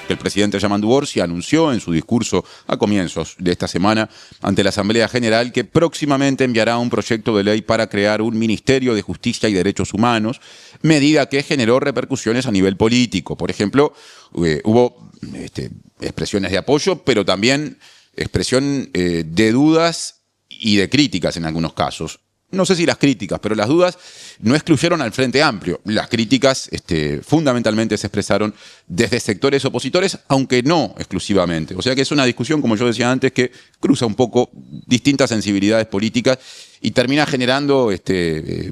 que el presidente Yamandu Orsi anunció en su discurso a comienzos de esta semana ante la Asamblea General que próximamente enviará un proyecto de ley para crear un Ministerio de Justicia y Derechos Humanos, medida que generó repercusiones a nivel político. Por ejemplo, hubo expresiones de apoyo, pero también expresión de dudas y de críticas en algunos casos. No sé si las críticas, pero las dudas no excluyeron al Frente Amplio. Las críticas fundamentalmente se expresaron desde sectores opositores, aunque no exclusivamente. O sea que es una discusión, como yo decía antes, que cruza un poco distintas sensibilidades políticas y termina generando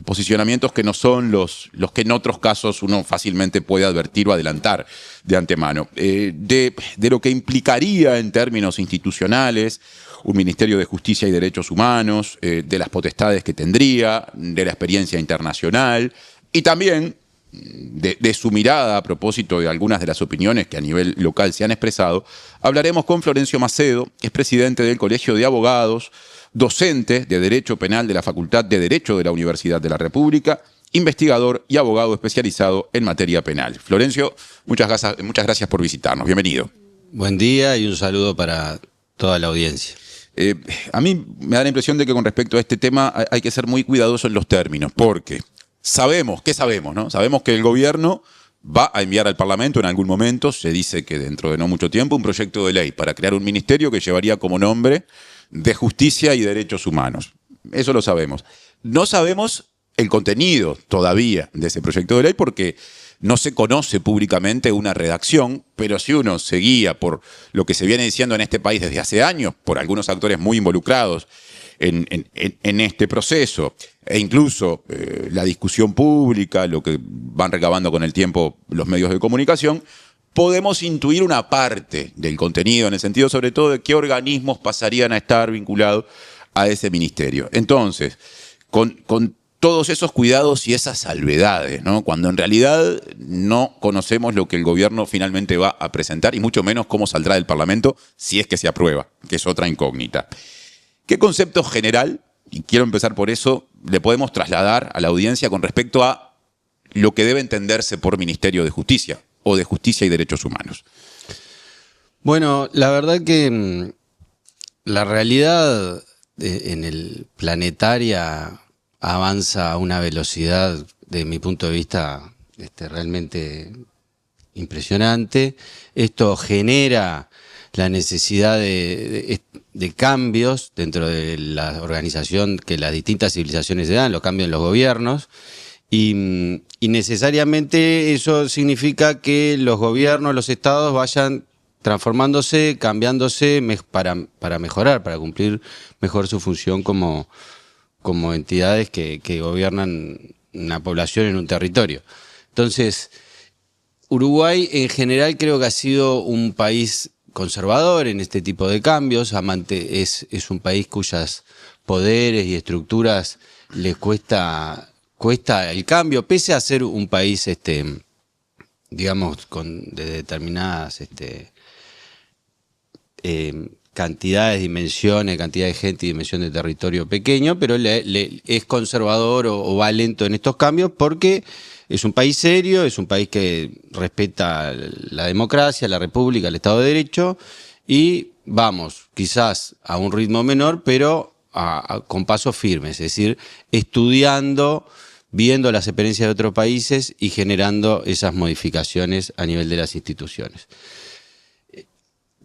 posicionamientos que no son los que en otros casos uno fácilmente puede advertir o adelantar de antemano. De lo que implicaría en términos institucionales un Ministerio de Justicia y Derechos Humanos, de las potestades que tendría, de la experiencia internacional y también de su mirada a propósito de algunas de las opiniones que a nivel local se han expresado, hablaremos con Florencio Macedo, que es presidente del Colegio de Abogados, docente de Derecho Penal de la Facultad de Derecho de la Universidad de la República, investigador y abogado especializado en materia penal. Florencio, muchas gracias por visitarnos. Bienvenido. Buen día y un saludo para toda la audiencia. A mí me da la impresión de que con respecto a este tema hay que ser muy cuidadoso en los términos, porque sabemos, ¿qué sabemos, no? Sabemos que el gobierno va a enviar al Parlamento en algún momento, se dice que dentro de no mucho tiempo, un proyecto de ley para crear un ministerio que llevaría como nombre de Justicia y Derechos Humanos. Eso lo sabemos. No sabemos el contenido todavía de ese proyecto de ley porque no se conoce públicamente una redacción, pero si uno se guía por lo que se viene diciendo en este país desde hace años, por algunos actores muy involucrados en este proceso, e incluso la discusión pública, lo que van recabando con el tiempo los medios de comunicación, podemos intuir una parte del contenido, en el sentido sobre todo de qué organismos pasarían a estar vinculados a ese ministerio. Entonces, con todos esos cuidados y esas salvedades, ¿no? Cuando en realidad no conocemos lo que el gobierno finalmente va a presentar y mucho menos cómo saldrá del Parlamento si es que se aprueba, que es otra incógnita. ¿Qué concepto general, y quiero empezar por eso, le podemos trasladar a la audiencia con respecto a lo que debe entenderse por Ministerio de Justicia o de Justicia y Derechos Humanos? Bueno, la verdad que la realidad en el planetaria avanza a una velocidad, de mi punto de vista, realmente impresionante. Esto genera la necesidad de cambios dentro de la organización que las distintas civilizaciones se dan, los cambios en los gobiernos, y necesariamente eso significa que los gobiernos, los estados vayan transformándose, cambiándose para mejorar, para cumplir mejor su función como entidades que gobiernan una población en un territorio. Entonces, Uruguay en general creo que ha sido un país conservador en este tipo de cambios, es un país cuyos poderes y estructuras les cuesta el cambio, pese a ser un país, digamos, de determinadas cantidades, dimensiones, cantidad de gente y dimensión de territorio pequeño, pero es conservador o va lento en estos cambios porque es un país serio, es un país que respeta la democracia, la república, el Estado de Derecho y vamos, quizás a un ritmo menor, pero con pasos firmes, es decir, estudiando, viendo las experiencias de otros países y generando esas modificaciones a nivel de las instituciones.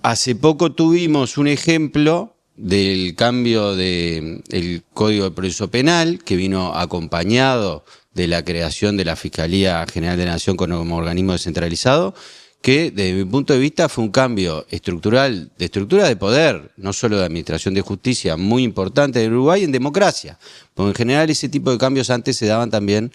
Hace poco tuvimos un ejemplo del cambio del Código de Proceso Penal, que vino acompañado de la creación de la Fiscalía General de la Nación como organismo descentralizado, que desde mi punto de vista fue un cambio estructural, de estructura de poder, no solo de administración de justicia, muy importante en Uruguay, en democracia. Porque en general ese tipo de cambios antes se daban también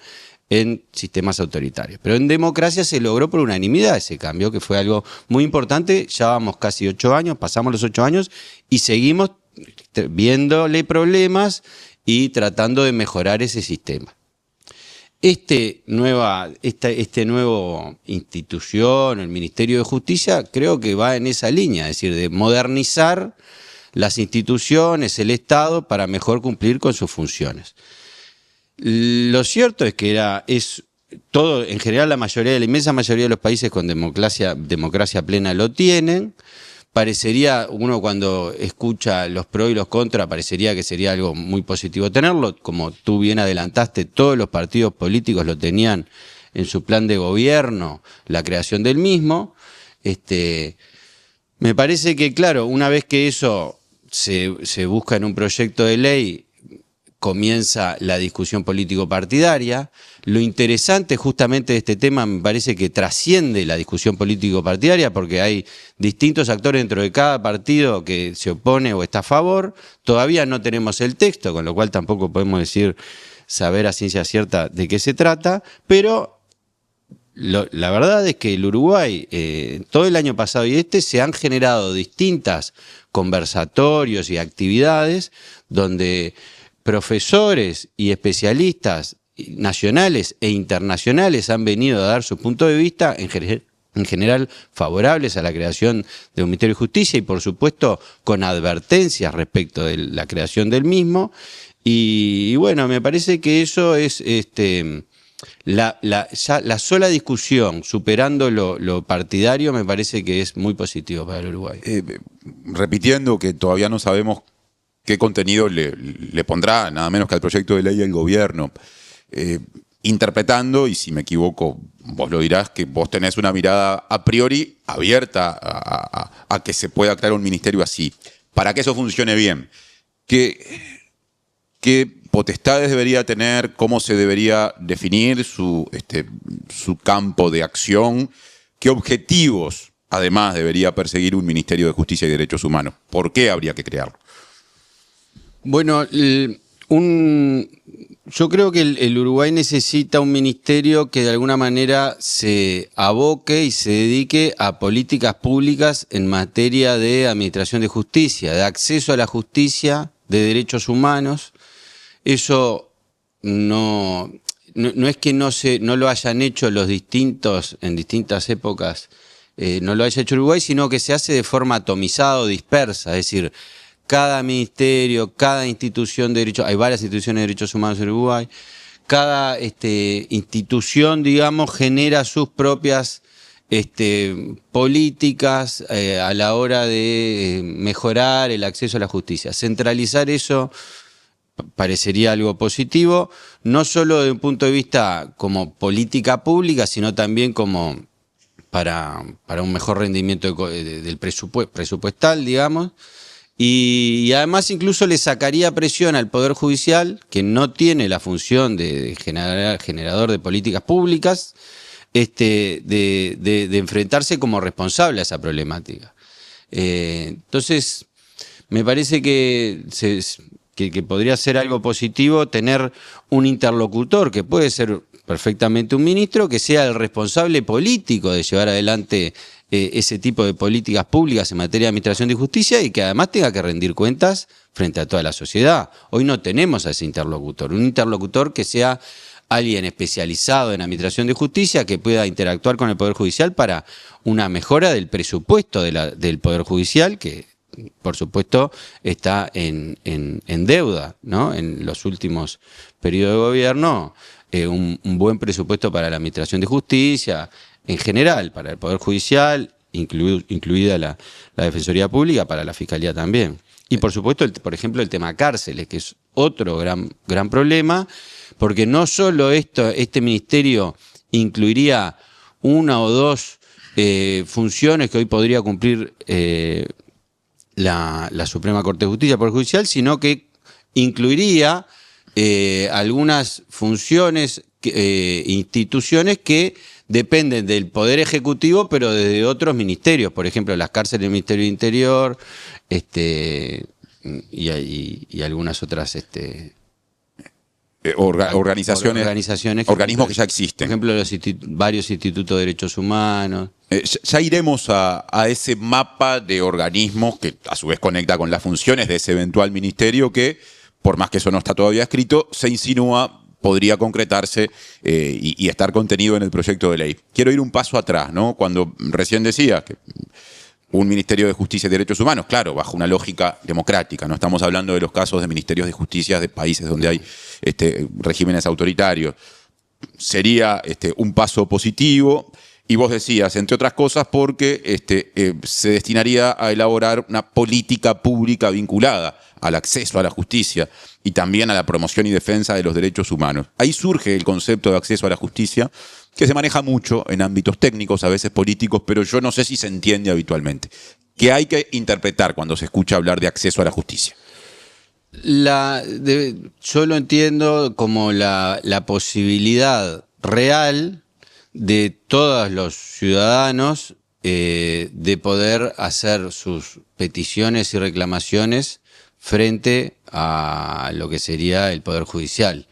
en sistemas autoritarios. Pero en democracia se logró por unanimidad ese cambio, que fue algo muy importante. Ya vamos casi 8 años, pasamos los 8 años y seguimos viéndole problemas y tratando de mejorar ese sistema. Nuevo institución, el Ministerio de Justicia, creo que va en esa línea, es decir, de modernizar las instituciones, el Estado, para mejor cumplir con sus funciones. Lo cierto es que es todo, en general la inmensa mayoría de los países con democracia plena lo tienen. Parecería, uno cuando escucha los pros y los contras, parecería que sería algo muy positivo tenerlo. Como tú bien adelantaste, todos los partidos políticos lo tenían en su plan de gobierno, la creación del mismo. Me parece que, claro, una vez que eso se busca en un proyecto de ley, comienza la discusión político-partidaria. Lo interesante justamente de este tema me parece que trasciende la discusión político-partidaria porque hay distintos actores dentro de cada partido que se opone o está a favor. Todavía no tenemos el texto, con lo cual tampoco podemos saber a ciencia cierta de qué se trata, pero la verdad es que el Uruguay, todo el año pasado y se han generado distintas conversatorios y actividades donde profesores y especialistas nacionales e internacionales han venido a dar su punto de vista, en general favorables a la creación de un Ministerio de Justicia y por supuesto con advertencias respecto de la creación del mismo. Y bueno, me parece que eso es ya la sola discusión, superando lo partidario, me parece que es muy positivo para el Uruguay. Repitiendo que todavía no sabemos qué contenido le pondrá, nada menos que al proyecto de ley el gobierno. Interpretando, y si me equivoco, vos lo dirás, que vos tenés una mirada a priori abierta a que se pueda crear un ministerio así. Para que eso funcione bien, ¿qué potestades debería tener? ¿Cómo se debería definir su campo de acción? ¿Qué objetivos, además, debería perseguir un Ministerio de Justicia y Derechos Humanos? ¿Por qué habría que crearlo? Bueno, yo creo que el Uruguay necesita un ministerio que de alguna manera se aboque y se dedique a políticas públicas en materia de administración de justicia, de acceso a la justicia, de derechos humanos. Eso no es que no lo hayan hecho en distintas épocas, no lo haya hecho Uruguay, sino que se hace de forma atomizada o dispersa, es decir, cada ministerio, cada institución de derechos, hay varias instituciones de derechos humanos en Uruguay, cada institución, digamos, genera sus propias políticas a la hora de mejorar el acceso a la justicia. Centralizar eso parecería algo positivo, no solo desde un punto de vista como política pública, sino también como para un mejor rendimiento del presupuestal, digamos. Y además incluso le sacaría presión al Poder Judicial, que no tiene la función de generador de políticas públicas, de enfrentarse como responsable a esa problemática. Entonces, me parece que podría ser algo positivo tener un interlocutor, que puede ser perfectamente un ministro, que sea el responsable político de llevar adelante ese tipo de políticas públicas en materia de administración de justicia y que además tenga que rendir cuentas frente a toda la sociedad. Hoy no tenemos a ese interlocutor, un interlocutor que sea alguien especializado en administración de justicia que pueda interactuar con el Poder Judicial para una mejora del presupuesto del Poder Judicial, que por supuesto está en deuda, ¿no? En los últimos periodos de gobierno, un buen presupuesto para la administración de justicia, en general, para el Poder Judicial, incluida la Defensoría Pública, para la Fiscalía también. Y por supuesto, por ejemplo, el tema cárceles, que es otro gran problema, porque no solo este ministerio incluiría una o dos funciones que hoy podría cumplir la Suprema Corte de Justicia por Judicial, sino que incluiría algunas funciones, instituciones que dependen del Poder Ejecutivo, pero desde otros ministerios, por ejemplo, las cárceles del Ministerio del Interior, y algunas otras organizaciones, organismos que ya existen. Por ejemplo, varios institutos de derechos humanos. Ya iremos a ese mapa de organismos que a su vez conecta con las funciones de ese eventual ministerio que, por más que eso no está todavía escrito, se insinúa podría concretarse y estar contenido en el proyecto de ley. Quiero ir un paso atrás, ¿no? Cuando recién decía que un Ministerio de Justicia y Derechos Humanos, claro, bajo una lógica democrática, no estamos hablando de los casos de ministerios de justicia de países donde hay regímenes autoritarios. sería un paso positivo. Y vos decías, entre otras cosas, porque se destinaría a elaborar una política pública vinculada al acceso a la justicia y también a la promoción y defensa de los derechos humanos. Ahí surge el concepto de acceso a la justicia, que se maneja mucho en ámbitos técnicos, a veces políticos, pero yo no sé si se entiende habitualmente. ¿Qué hay que interpretar cuando se escucha hablar de acceso a la justicia? Yo lo entiendo como la posibilidad real de todos los ciudadanos de poder hacer sus peticiones y reclamaciones frente a lo que sería el Poder Judicial,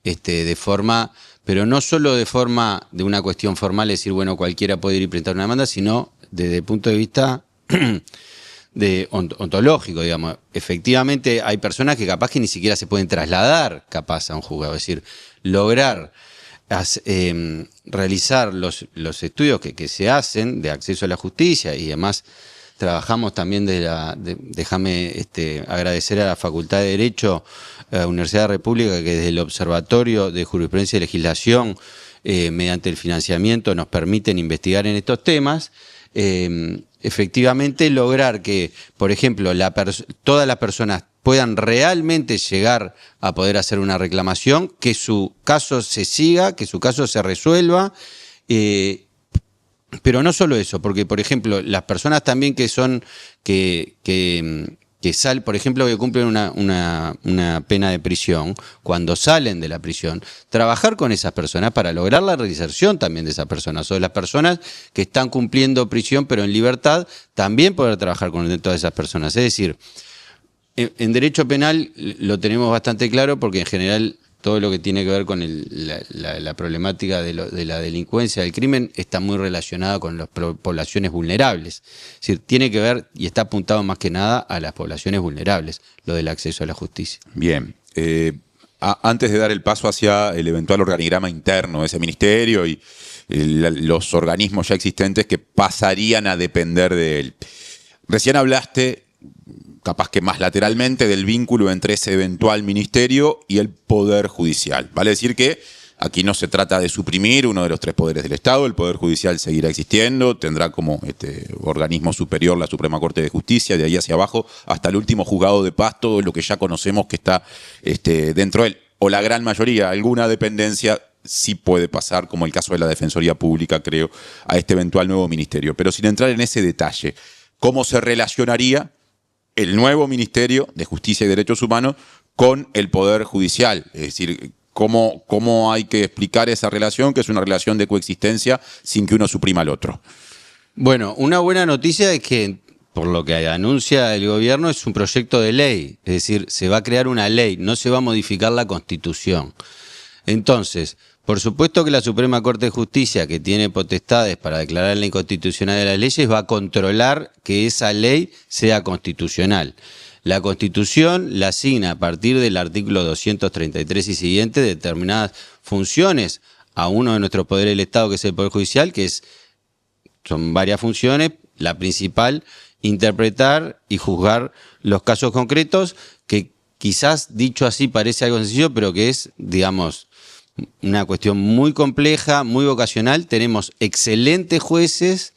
de forma, pero no solo de forma de una cuestión formal, es decir, bueno, cualquiera puede ir y presentar una demanda, sino desde el punto de vista ontológico, digamos. Efectivamente hay personas que capaz que ni siquiera se pueden trasladar capaz a un juzgado, es decir, lograr realizar los estudios que se hacen de acceso a la justicia y además trabajamos también déjame agradecer a la Facultad de Derecho de la Universidad de la República que desde el Observatorio de Jurisprudencia y Legislación mediante el financiamiento nos permiten investigar en estos temas. Efectivamente lograr que, por ejemplo, todas las personas puedan realmente llegar a poder hacer una reclamación, que su caso se siga, que su caso se resuelva, pero no solo eso, porque, por ejemplo, las personas también que por ejemplo, que cumplen una pena de prisión, cuando salen de la prisión, trabajar con esas personas para lograr la reinserción también de esas personas, o de las personas que están cumpliendo prisión pero en libertad, también poder trabajar con todas esas personas. Es decir, en derecho penal lo tenemos bastante claro porque en general todo lo que tiene que ver con la problemática de la delincuencia, del crimen, está muy relacionado con las poblaciones vulnerables. Es decir, tiene que ver y está apuntado más que nada a las poblaciones vulnerables, lo del acceso a la justicia. Bien. Antes de dar el paso hacia el eventual organigrama interno de ese ministerio y los organismos ya existentes que pasarían a depender de él. Recién hablaste, capaz que más lateralmente, del vínculo entre ese eventual ministerio y el Poder Judicial. Vale decir que aquí no se trata de suprimir uno de los tres poderes del Estado, el Poder Judicial seguirá existiendo, tendrá como organismo superior la Suprema Corte de Justicia, de ahí hacia abajo, hasta el último juzgado de paz, todo lo que ya conocemos que está dentro de él, o la gran mayoría, alguna dependencia sí puede pasar, como el caso de la Defensoría Pública, creo, a este eventual nuevo ministerio. Pero sin entrar en ese detalle, ¿cómo se relacionaría el nuevo Ministerio de Justicia y Derechos Humanos con el Poder Judicial? Es decir, ¿cómo hay que explicar esa relación, que es una relación de coexistencia sin que uno suprima al otro? Bueno, una buena noticia es que, por lo que anuncia el gobierno, es un proyecto de ley. Es decir, se va a crear una ley, no se va a modificar la Constitución. Entonces, por supuesto que la Suprema Corte de Justicia, que tiene potestades para declarar la inconstitucionalidad de las leyes, va a controlar que esa ley sea constitucional. La Constitución la asigna a partir del artículo 233 y siguiente determinadas funciones a uno de nuestros poderes del Estado, que es el Poder Judicial, son varias funciones. La principal, interpretar y juzgar los casos concretos, que quizás dicho así parece algo sencillo, pero que es, digamos, una cuestión muy compleja, muy vocacional. Tenemos excelentes jueces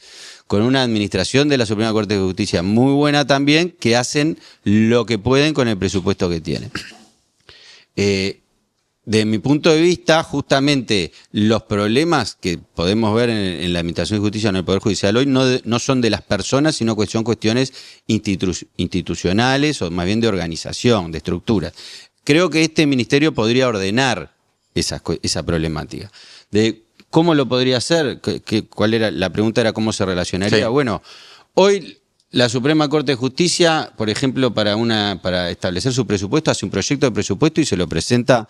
con una administración de la Suprema Corte de Justicia muy buena también, que hacen lo que pueden con el presupuesto que tienen. De mi punto de vista, justamente los problemas que podemos ver en la Administración de Justicia, en el Poder Judicial hoy, no son de las personas, sino que son cuestiones institucionales o más bien de organización, de estructuras. Creo que este ministerio podría ordenar esa problemática. De ¿cómo lo podría hacer? ¿Cuál era? La pregunta era cómo se relacionaría. Sí. Bueno, hoy la Suprema Corte de Justicia, por ejemplo, para establecer su presupuesto, hace un proyecto de presupuesto y se lo presenta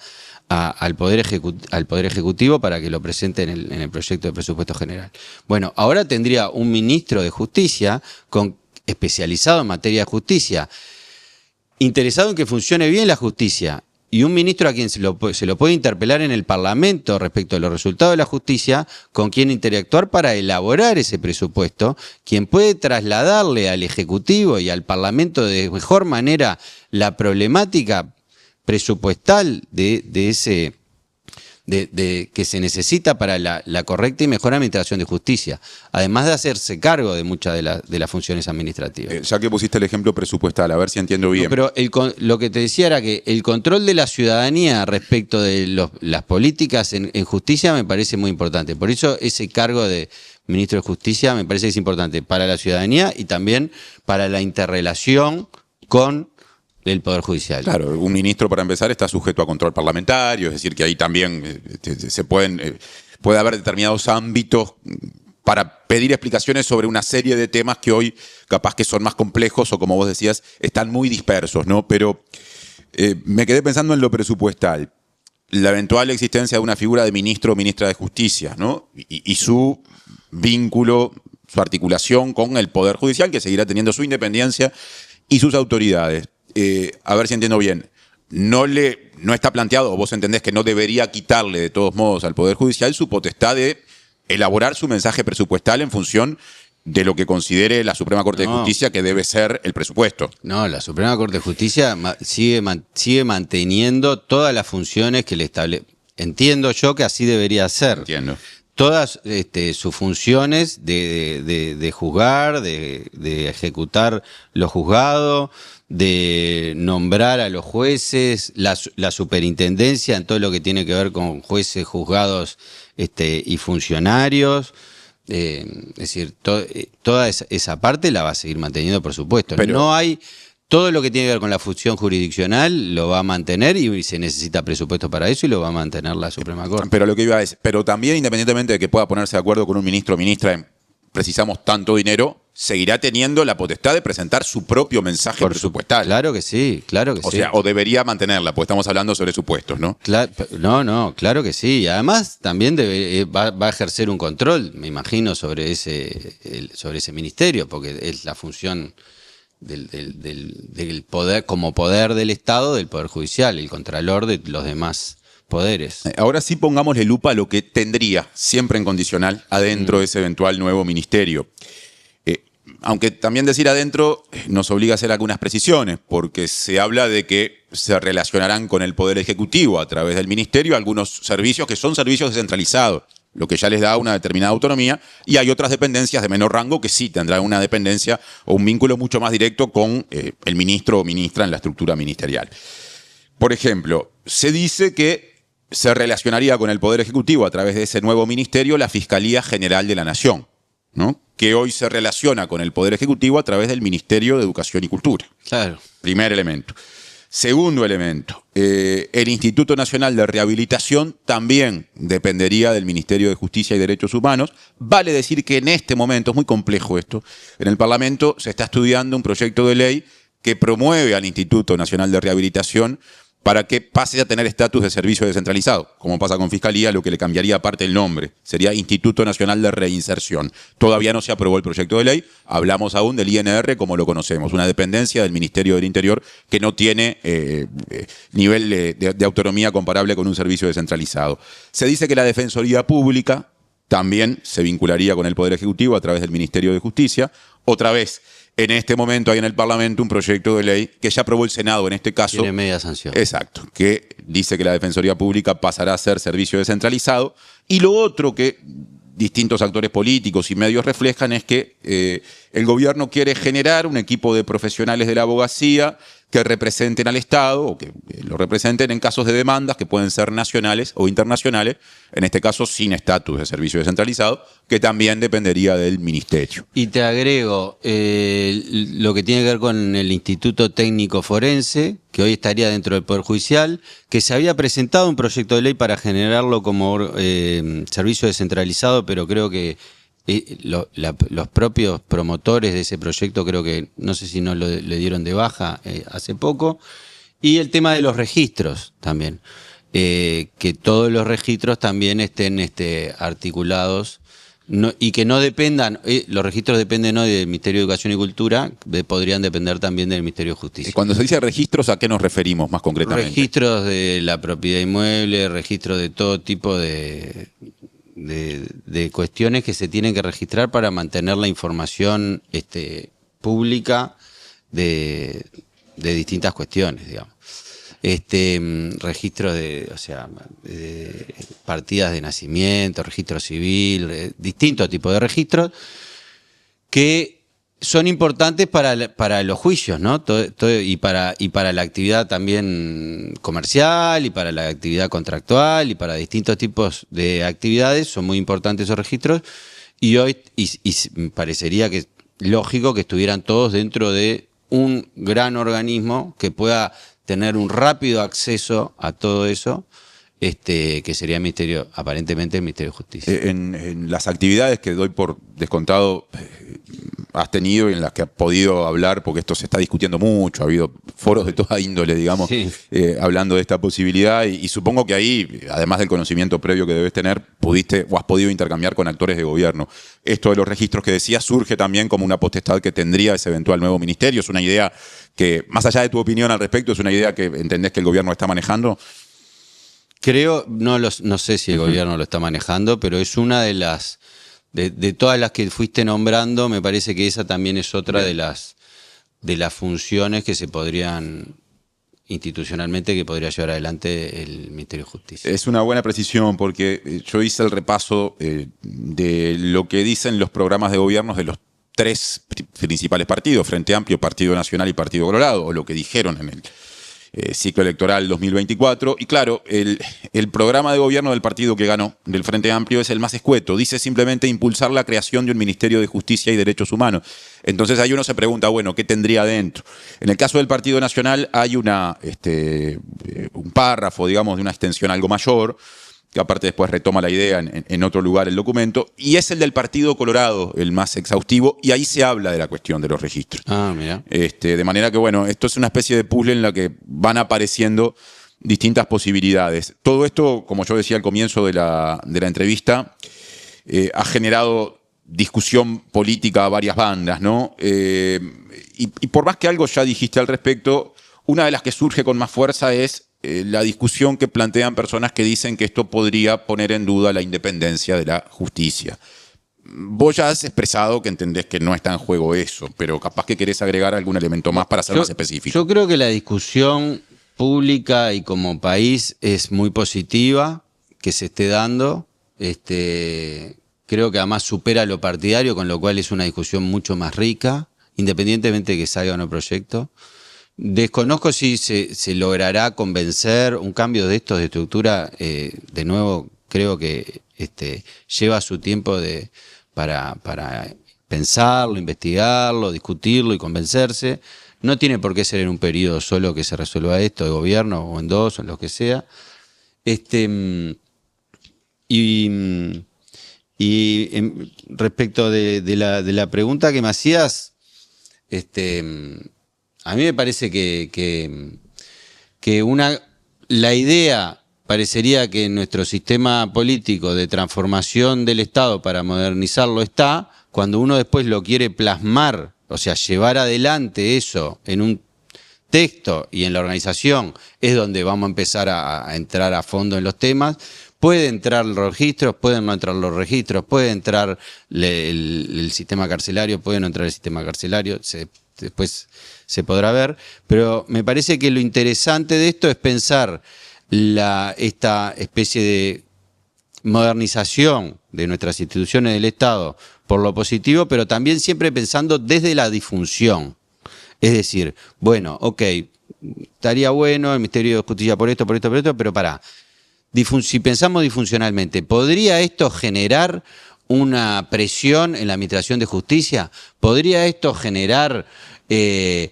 al Poder Ejecutivo para que lo presente en el proyecto de presupuesto general. Bueno, ahora tendría un ministro de Justicia especializado en materia de justicia, interesado en que funcione bien la justicia, y un ministro a quien se lo puede interpelar en el Parlamento respecto a los resultados de la justicia, con quien interactuar para elaborar ese presupuesto, quien puede trasladarle al Ejecutivo y al Parlamento de mejor manera la problemática presupuestal de que se necesita para la correcta y mejor administración de justicia, además de hacerse cargo de muchas de las funciones administrativas. Ya que pusiste el ejemplo presupuestal, a ver si entiendo bien. No, pero lo que te decía era que el control de la ciudadanía respecto de las políticas en justicia me parece muy importante. Por eso ese cargo de ministro de Justicia me parece que es importante para la ciudadanía y también para la interrelación con el Poder Judicial. Claro, un ministro, para empezar, está sujeto a control parlamentario, es decir, que ahí también puede haber determinados ámbitos para pedir explicaciones sobre una serie de temas que hoy capaz que son más complejos o, como vos decías, están muy dispersos, ¿no? Pero me quedé pensando en lo presupuestal. La eventual existencia de una figura de ministro o ministra de Justicia, ¿no? Y su vínculo, su articulación con el Poder Judicial, que seguirá teniendo su independencia y sus autoridades. A ver si entiendo bien, no está planteado, o vos entendés que no debería quitarle de todos modos al Poder Judicial su potestad de elaborar su mensaje presupuestal en función de lo que considere la Suprema Corte de Justicia que debe ser el presupuesto. No, la Suprema Corte de Justicia sigue manteniendo todas las funciones que le establece. Entiendo yo que así debería ser. Entiendo. Todas sus funciones de juzgar, de ejecutar lo juzgado, de nombrar a los jueces, la superintendencia en todo lo que tiene que ver con jueces, juzgados y funcionarios. Es decir, toda esa parte la va a seguir manteniendo, por supuesto. Pero no hay... Todo lo que tiene que ver con la función jurisdiccional lo va a mantener y se necesita presupuesto para eso y lo va a mantener la Suprema Corte. Pero lo que iba es, pero también independientemente de que pueda ponerse de acuerdo con un ministro o ministra en precisamos tanto dinero, seguirá teniendo la potestad de presentar su propio mensaje presupuestal. Claro que sí, claro que sí. O sea, o debería mantenerla, porque estamos hablando sobre supuestos, ¿no? Claro que sí. Y además también va a ejercer un control, me imagino, sobre ese ministerio, porque es la función del poder, como poder del Estado, del Poder Judicial, el contralor de los demás poderes. Ahora sí pongámosle lupa a lo que tendría, siempre en condicional, adentro de ese eventual nuevo ministerio. Aunque también decir adentro nos obliga a hacer algunas precisiones, porque se habla de que se relacionarán con el Poder Ejecutivo a través del ministerio algunos servicios que son servicios descentralizados, lo que ya les da una determinada autonomía, y hay otras dependencias de menor rango que sí tendrán una dependencia o un vínculo mucho más directo con el ministro o ministra en la estructura ministerial. Por ejemplo, se dice que se relacionaría con el Poder Ejecutivo a través de ese nuevo ministerio la Fiscalía General de la Nación, ¿no? Que hoy se relaciona con el Poder Ejecutivo a través del Ministerio de Educación y Cultura. Claro. Primer elemento. Segundo elemento, el Instituto Nacional de Rehabilitación también dependería del Ministerio de Justicia y Derechos Humanos. Vale decir que en este momento, es muy complejo esto, en el Parlamento se está estudiando un proyecto de ley que promueve al Instituto Nacional de Rehabilitación para que pase a tener estatus de servicio descentralizado, como pasa con Fiscalía, lo que le cambiaría aparte el nombre. Sería Instituto Nacional de Reinserción. Todavía no se aprobó el proyecto de ley, hablamos aún del INR como lo conocemos, una dependencia del Ministerio del Interior que no tiene nivel de autonomía comparable con un servicio descentralizado. Se dice que la Defensoría Pública también se vincularía con el Poder Ejecutivo a través del Ministerio de Justicia. Otra vez, en este momento hay en el Parlamento un proyecto de ley que ya aprobó el Senado en este caso. Tiene media sanción. Exacto, que dice que la Defensoría Pública pasará a ser servicio descentralizado. Y lo otro que distintos actores políticos y medios reflejan es que el gobierno quiere generar un equipo de profesionales de la abogacía que representen al Estado o que lo representen en casos de demandas que pueden ser nacionales o internacionales, en este caso sin estatus de servicio descentralizado, que también dependería del ministerio. Y te agrego lo que tiene que ver con el Instituto Técnico Forense, que hoy estaría dentro del Poder Judicial, que se había presentado un proyecto de ley para generarlo como servicio descentralizado, pero creo que los propios promotores de ese proyecto creo que, no sé si no le dieron de baja hace poco, y el tema de los registros también, que todos los registros también estén articulados y que no dependan, los registros dependen no del Ministerio de Educación y Cultura, podrían depender también del Ministerio de Justicia. Cuando se dice registros, ¿a qué nos referimos más concretamente? Registros de la propiedad inmueble, registros de todo tipo de cuestiones que se tienen que registrar para mantener la información pública de distintas cuestiones, digamos. registros de partidas de nacimiento, registro civil, distintos tipos de registros que son importantes para los juicios, ¿no? Y para la actividad también comercial y para la actividad contractual y para distintos tipos de actividades son muy importantes esos registros y hoy parecería que es lógico que estuvieran todos dentro de un gran organismo que pueda tener un rápido acceso a todo eso. Que sería aparentemente el Ministerio de Justicia. En las actividades que doy por descontado has tenido y en las que has podido hablar, porque esto se está discutiendo mucho, ha habido foros de toda índole, digamos, sí. Hablando de esta posibilidad y supongo que ahí, además del conocimiento previo que debes tener, pudiste o has podido intercambiar con actores de gobierno. Esto de los registros que decías surge también como una potestad que tendría ese eventual nuevo ministerio. Es una idea que, más allá de tu opinión al respecto, es una idea que entendés que el gobierno está manejando. Creo, no sé si el gobierno lo está manejando, pero es una de las, de todas las que fuiste nombrando, me parece que esa también es otra de las funciones que se podrían, institucionalmente, que podría llevar adelante el Ministerio de Justicia. Es una buena precisión porque yo hice el repaso de lo que dicen los programas de gobierno de los tres principales partidos, Frente Amplio, Partido Nacional y Partido Colorado, o lo que dijeron en el ciclo electoral 2024. Y claro, el programa de gobierno del partido que ganó, del Frente Amplio, es el más escueto. Dice simplemente impulsar la creación de un Ministerio de Justicia y Derechos Humanos. Entonces ahí uno se pregunta, bueno, ¿qué tendría dentro? En el caso del Partido Nacional hay un párrafo, digamos, de una extensión algo mayor, que aparte después retoma la idea en otro lugar el documento, y es el del Partido Colorado, el más exhaustivo, y ahí se habla de la cuestión de los registros. Ah, mira. De manera que, bueno, esto es una especie de puzzle en la que van apareciendo distintas posibilidades. Todo esto, como yo decía al comienzo de la entrevista, ha generado discusión política a varias bandas, ¿no? Y por más que algo ya dijiste al respecto, una de las que surge con más fuerza es la discusión que plantean personas que dicen que esto podría poner en duda la independencia de la justicia. Vos ya has expresado que entendés que no está en juego eso, pero capaz que querés agregar algún elemento más para ser más específico. Yo creo que la discusión pública y como país es muy positiva que se esté dando. Creo que además supera lo partidario, con lo cual es una discusión mucho más rica, independientemente de que salga o no proyecto. Desconozco si se logrará convencer un cambio de estos de estructura. De nuevo, creo que lleva su tiempo para pensarlo, investigarlo, discutirlo y convencerse. No tiene por qué ser en un periodo solo que se resuelva esto de gobierno, o en dos, o en lo que sea. Respecto de la pregunta que me hacías, a mí me parece que la idea parecería que nuestro sistema político de transformación del Estado para modernizarlo está, cuando uno después lo quiere plasmar, o sea, llevar adelante eso en un texto y en la organización, es donde vamos a empezar a entrar a fondo en los temas. Puede entrar los registros, pueden no entrar los registros, puede entrar el sistema carcelario, puede no entrar el sistema carcelario, después se podrá ver, pero me parece que lo interesante de esto es pensar esta especie de modernización de nuestras instituciones del Estado por lo positivo, pero también siempre pensando desde la disfunción. Es decir, bueno, ok, estaría bueno el Ministerio de Justicia por esto, pero pará. Si pensamos disfuncionalmente, ¿podría esto generar una presión en la Administración de Justicia? ¿Podría esto generar que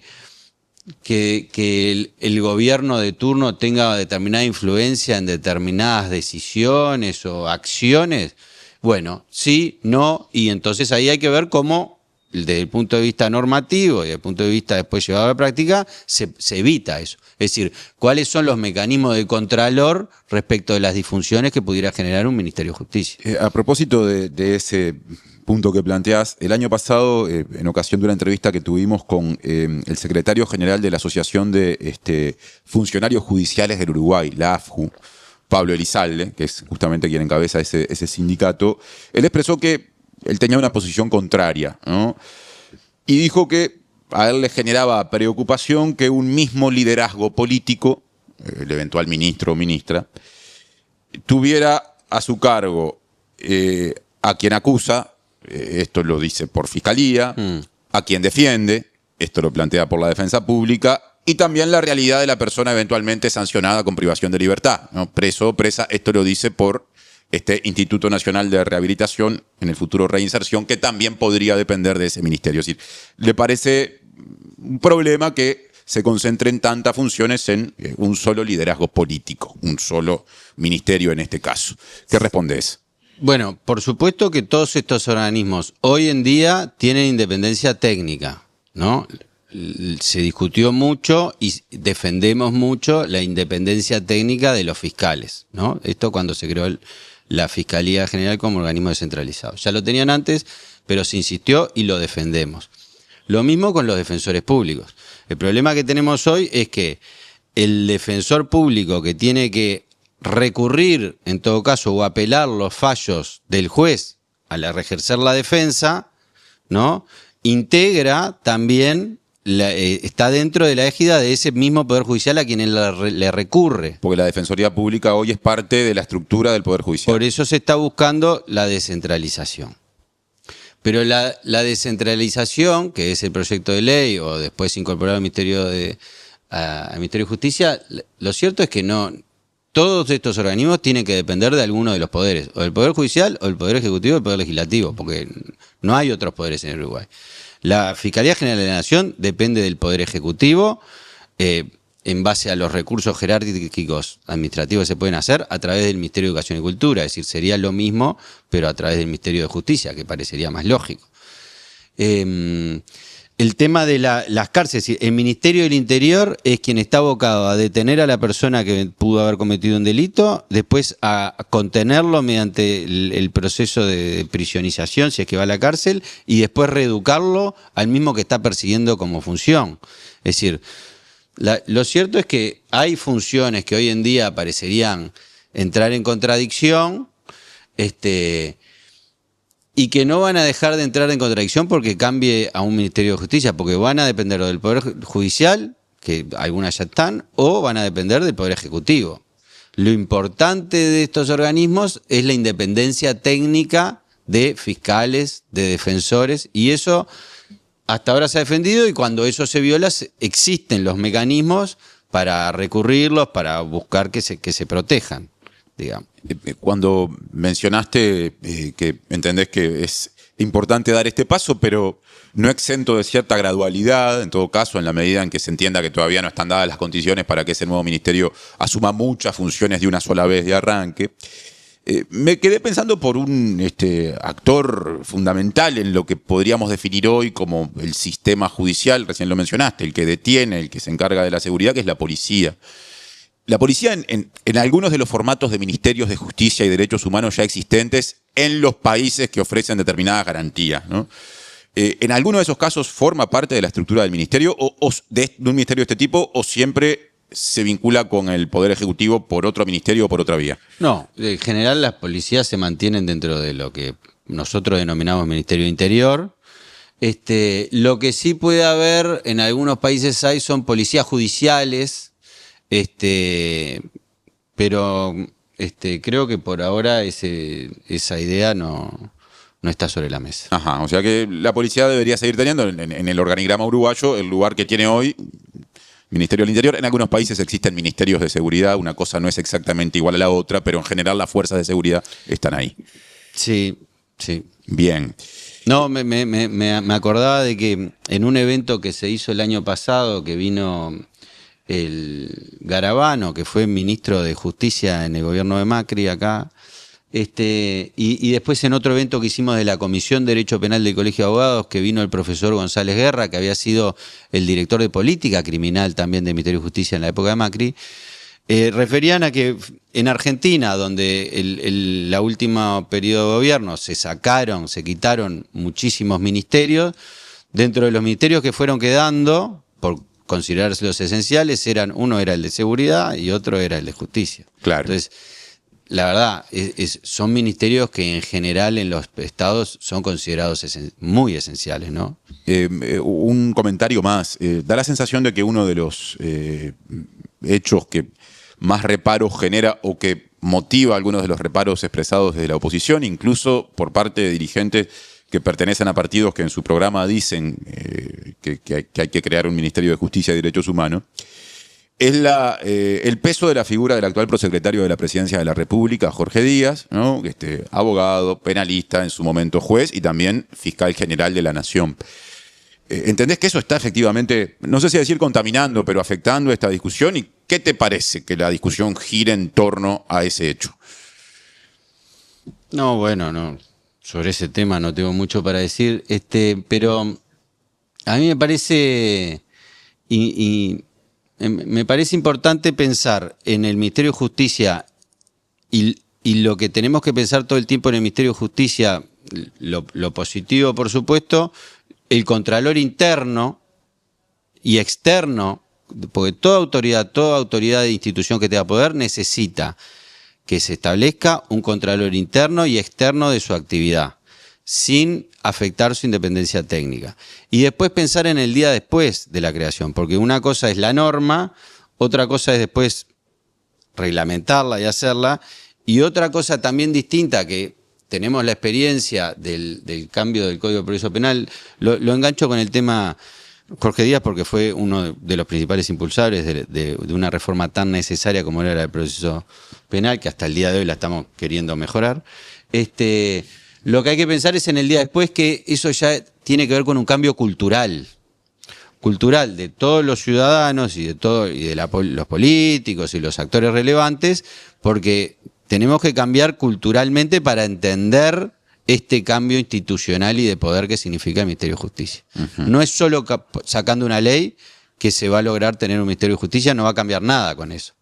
el gobierno de turno tenga determinada influencia en determinadas decisiones o acciones? Bueno, sí, no, y entonces ahí hay que ver cómo, desde el punto de vista normativo y desde el punto de vista después llevado a la práctica, se evita eso. Es decir, ¿cuáles son los mecanismos de contralor respecto de las disfunciones que pudiera generar un Ministerio de Justicia? A propósito de ese punto que planteás, el año pasado, en ocasión de una entrevista que tuvimos con el secretario general de la Asociación de Funcionarios Judiciales del Uruguay, la AFJU, Pablo Elizalde, que es justamente quien encabeza ese sindicato, él expresó que él tenía una posición contraria, ¿no? Y dijo que a él le generaba preocupación que un mismo liderazgo político el eventual ministro o ministra, tuviera a su cargo a quien acusa, esto lo dice por fiscalía, a quien defiende, esto lo plantea por la defensa pública, y también la realidad de la persona eventualmente sancionada con privación de libertad, ¿no? Preso o presa, esto lo dice por este Instituto Nacional de Rehabilitación, en el futuro reinserción, que también podría depender de ese ministerio. Es decir, ¿le parece un problema que se concentren tantas funciones en un solo liderazgo político, un solo ministerio en este caso? ¿Qué respondes? Bueno, por supuesto que todos estos organismos hoy en día tienen independencia técnica, ¿no? Se discutió mucho y defendemos mucho la independencia técnica de los fiscales, ¿no? Esto cuando se creó la Fiscalía General como organismo descentralizado. Ya lo tenían antes, pero se insistió y lo defendemos. Lo mismo con los defensores públicos. El problema que tenemos hoy es que el defensor público que tiene que recurrir, en todo caso, o apelar los fallos del juez al ejercer la defensa, ¿no? Integra también, está dentro de la égida de ese mismo Poder Judicial a quien él le recurre. Porque la Defensoría Pública hoy es parte de la estructura del Poder Judicial. Por eso se está buscando la descentralización. Pero la descentralización, que es el proyecto de ley, o después incorporar al Ministerio de Justicia, lo cierto es que no. Todos estos organismos tienen que depender de alguno de los poderes, o del Poder Judicial, o del Poder Ejecutivo, o del Poder Legislativo, porque no hay otros poderes en Uruguay. La Fiscalía General de la Nación depende del Poder Ejecutivo, en base a los recursos jerárquicos administrativos que se pueden hacer a través del Ministerio de Educación y Cultura, es decir, sería lo mismo, pero a través del Ministerio de Justicia, que parecería más lógico. El tema de las cárceles, el Ministerio del Interior es quien está abocado a detener a la persona que pudo haber cometido un delito, después a contenerlo mediante el proceso de prisionización, si es que va a la cárcel, y después reeducarlo al mismo que está persiguiendo como función. Es decir, lo cierto es que hay funciones que hoy en día parecerían entrar en contradicción, y que no van a dejar de entrar en contradicción porque cambie a un Ministerio de Justicia, porque van a depender del Poder Judicial, que algunas ya están, o van a depender del Poder Ejecutivo. Lo importante de estos organismos es la independencia técnica de fiscales, de defensores, y eso hasta ahora se ha defendido, y cuando eso se viola existen los mecanismos para recurrirlos, para buscar que se protejan, digamos. Cuando mencionaste que entendés que es importante dar este paso, pero no exento de cierta gradualidad, en todo caso, en la medida en que se entienda que todavía no están dadas las condiciones para que ese nuevo ministerio asuma muchas funciones de una sola vez de arranque, me quedé pensando por un actor fundamental en lo que podríamos definir hoy como el sistema judicial, recién lo mencionaste, el que detiene, el que se encarga de la seguridad, que es la policía. La policía en algunos de los formatos de ministerios de justicia y derechos humanos ya existentes en los países que ofrecen determinadas garantías, ¿no? En algunos de esos casos forma parte de la estructura del ministerio o de un ministerio de este tipo, o siempre se vincula con el Poder Ejecutivo por otro ministerio o por otra vía. No, en general las policías se mantienen dentro de lo que nosotros denominamos Ministerio de Interior. Lo que sí puede haber en algunos países son policías judiciales, pero creo que por ahora esa idea no está sobre la mesa. Ajá, o sea que la policía debería seguir teniendo en el organigrama uruguayo el lugar que tiene hoy Ministerio del Interior. En algunos países existen ministerios de seguridad, una cosa no es exactamente igual a la otra, pero en general las fuerzas de seguridad están ahí. Sí, sí. Bien. No, me acordaba de que en un evento que se hizo el año pasado, que vino el Garabano, que fue ministro de Justicia en el gobierno de Macri acá, y después en otro evento que hicimos de la Comisión de Derecho Penal del Colegio de Abogados, que vino el profesor González Guerra, que había sido el director de política criminal también del Ministerio de Justicia en la época de Macri, referían a que en Argentina, donde la última periodo de gobierno se quitaron muchísimos ministerios, dentro de los ministerios que fueron quedando, por considerarse los esenciales, uno era el de seguridad y otro era el de justicia. Claro. Entonces, la verdad, son ministerios que en general en los estados son considerados muy esenciales, ¿no? Un comentario más. Da la sensación de que uno de los hechos que más reparos genera o que motiva algunos de los reparos expresados desde la oposición, incluso por parte de dirigentes que pertenecen a partidos que en su programa dicen que hay que crear un Ministerio de Justicia y Derechos Humanos, es el peso de la figura del actual prosecretario de la Presidencia de la República, Jorge Díaz, ¿no? Abogado, penalista, en su momento juez y también fiscal general de la Nación. ¿Entendés que eso está efectivamente, no sé si decir contaminando, pero afectando esta discusión? ¿Y qué te parece que la discusión gire en torno a ese hecho? No, bueno, no. Sobre ese tema no tengo mucho para decir, pero a mí me parece me parece importante pensar en el Ministerio de Justicia y lo que tenemos que pensar todo el tiempo en el Ministerio de Justicia, lo positivo, por supuesto, el contralor interno y externo, porque toda autoridad de institución que tenga poder necesita que se establezca un contralor interno y externo de su actividad, sin afectar su independencia técnica. Y después pensar en el día después de la creación, porque una cosa es la norma, otra cosa es después reglamentarla y hacerla, y otra cosa también distinta que tenemos la experiencia del cambio del Código de Proceso Penal, lo engancho con el tema Jorge Díaz porque fue uno de los principales impulsores de una reforma tan necesaria como era la del proceso penal, que hasta el día de hoy la estamos queriendo mejorar. Lo que hay que pensar es en el día después, que eso ya tiene que ver con un cambio cultural de todos los ciudadanos y de los políticos y los actores relevantes, porque tenemos que cambiar culturalmente para entender este cambio institucional y de poder que significa el Ministerio de Justicia. No es solo sacando una ley que se va a lograr tener un Ministerio de Justicia, no va a cambiar nada con eso.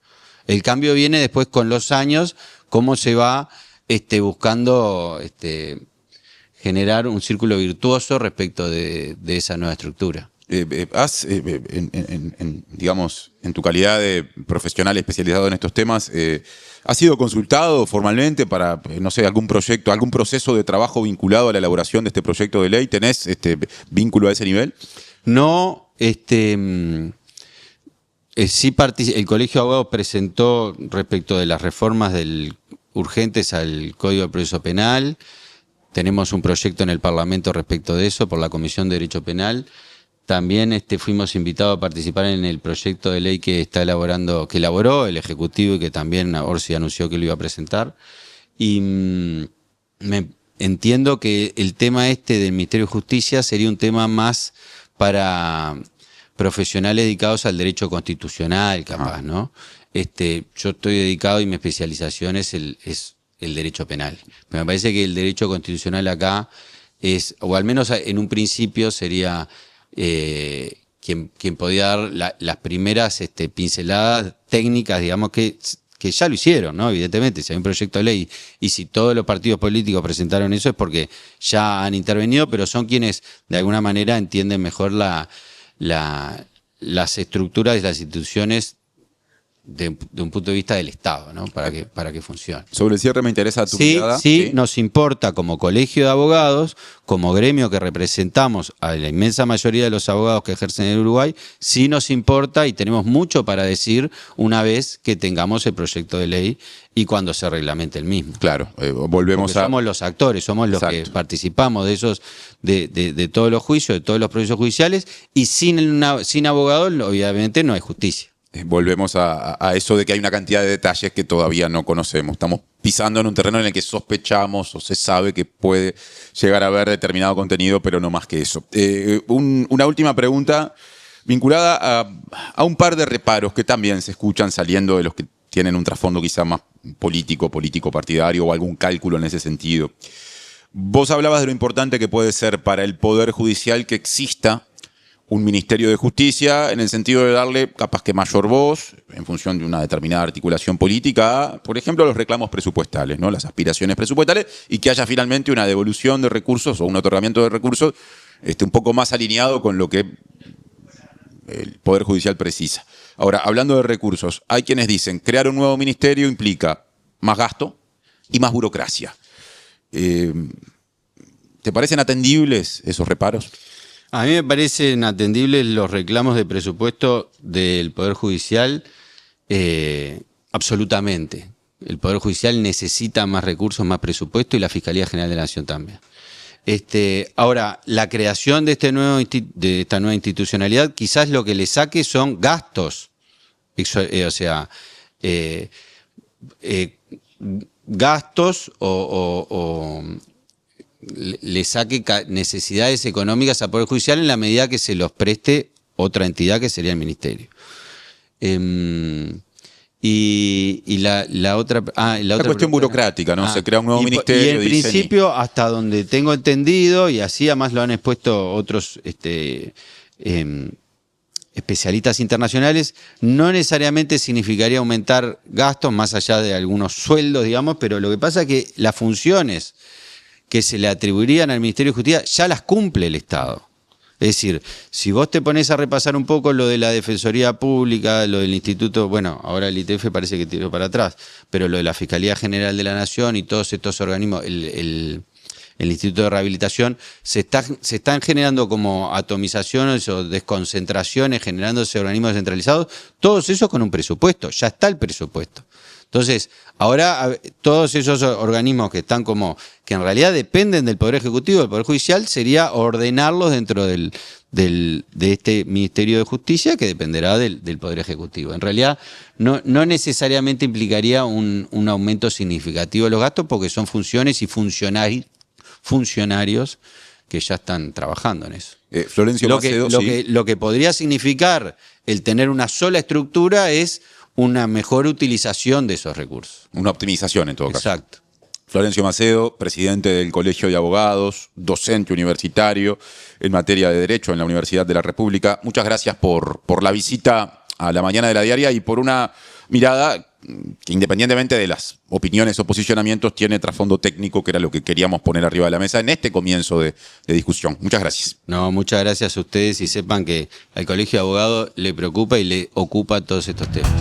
El cambio viene después con los años, cómo se va buscando generar un círculo virtuoso respecto de esa nueva estructura. Digamos, en tu calidad de profesional especializado en estos temas, ¿has sido consultado formalmente para, no sé, algún proyecto, algún proceso de trabajo vinculado a la elaboración de este proyecto de ley? ¿Tenés vínculo a ese nivel? No, sí el Colegio de Abogados presentó respecto de las reformas urgentes al Código de Proceso Penal. Tenemos un proyecto en el Parlamento respecto de eso por la Comisión de Derecho Penal. También fuimos invitados a participar en el proyecto de ley que elaboró el Ejecutivo y que también Orsi anunció que lo iba a presentar. Y entiendo que el tema del Ministerio de Justicia sería un tema más para profesionales dedicados al derecho constitucional, capaz, ¿no? Yo estoy dedicado y mi especialización es el derecho penal. Pero me parece que el derecho constitucional acá o al menos en un principio sería quien podía dar las primeras pinceladas técnicas, digamos, que ya lo hicieron, ¿no? Evidentemente, si hay un proyecto de ley y si todos los partidos políticos presentaron eso es porque ya han intervenido, pero son quienes de alguna manera entienden mejor las estructuras de las instituciones de un punto de vista del Estado, ¿no? Para que funcione. Sobre el cierre me interesa tu mirada. Sí, nos importa como colegio de abogados, como gremio que representamos a la inmensa mayoría de los abogados que ejercen en Uruguay, sí nos importa y tenemos mucho para decir una vez que tengamos el proyecto de ley y cuando se reglamente el mismo. Claro, volvemos a... Somos los actores, somos los que participamos de todos los juicios, de todos los procesos judiciales, y sin abogados, obviamente, no hay justicia. Volvemos a eso de que hay una cantidad de detalles que todavía no conocemos. Estamos pisando en un terreno en el que sospechamos o se sabe que puede llegar a haber determinado contenido, pero no más que eso. Una última pregunta vinculada a un par de reparos que también se escuchan saliendo de los que tienen un trasfondo quizá más político partidario o algún cálculo en ese sentido. Vos hablabas de lo importante que puede ser para el Poder Judicial que exista un Ministerio de Justicia en el sentido de darle capaz que mayor voz en función de una determinada articulación política a, por ejemplo, los reclamos presupuestales, ¿no? Las aspiraciones presupuestales, y que haya finalmente una devolución de recursos o un otorgamiento de recursos un poco más alineado con lo que el Poder Judicial precisa. Ahora, hablando de recursos, hay quienes dicen crear un nuevo ministerio implica más gasto y más burocracia. ¿Te parecen atendibles esos reparos? A mí me parecen atendibles los reclamos de presupuesto del Poder Judicial Absolutamente. El Poder Judicial necesita más recursos, más presupuesto y la Fiscalía General de la Nación también. Ahora, la creación de esta nueva institucionalidad, quizás lo que le saque son gastos. Gastos o le saque necesidades económicas al Poder Judicial en la medida que se los preste otra entidad que sería el Ministerio. Y la otra cuestión burocrática, ¿no? Se crea un nuevo ministerio. Y en principio, hasta donde tengo entendido, y así además lo han expuesto otros especialistas internacionales, no necesariamente significaría aumentar gastos más allá de algunos sueldos, digamos, pero lo que pasa es que las funciones que se le atribuirían al Ministerio de Justicia ya las cumple el Estado. Es decir, si vos te pones a repasar un poco lo de la Defensoría Pública, lo del Instituto, bueno, ahora el ITF parece que tiró para atrás, pero lo de la Fiscalía General de la Nación y todos estos organismos, el Instituto de Rehabilitación, se están generando como atomizaciones o desconcentraciones, generándose organismos descentralizados, todos esos con un presupuesto, ya está el presupuesto. Entonces, ahora todos esos organismos que están que en realidad dependen del Poder Ejecutivo, del Poder Judicial, sería ordenarlos dentro de este Ministerio de Justicia que dependerá del Poder Ejecutivo. En realidad, no necesariamente implicaría un aumento significativo de los gastos porque son funciones y funcionarios que ya están trabajando en eso. Florencio Macedo, lo que podría significar el tener una sola estructura es una mejor utilización de esos recursos. Una optimización en todo caso. Exacto. Florencio Macedo, presidente del Colegio de Abogados, docente universitario en materia de Derecho en la Universidad de la República. Muchas gracias por la visita a la mañana de la diaria y por una mirada que, independientemente de las opiniones o posicionamientos, tiene trasfondo técnico, que era lo que queríamos poner arriba de la mesa en este comienzo de discusión. Muchas gracias. No, muchas gracias a ustedes y sepan que al Colegio de Abogados le preocupa y le ocupa todos estos temas.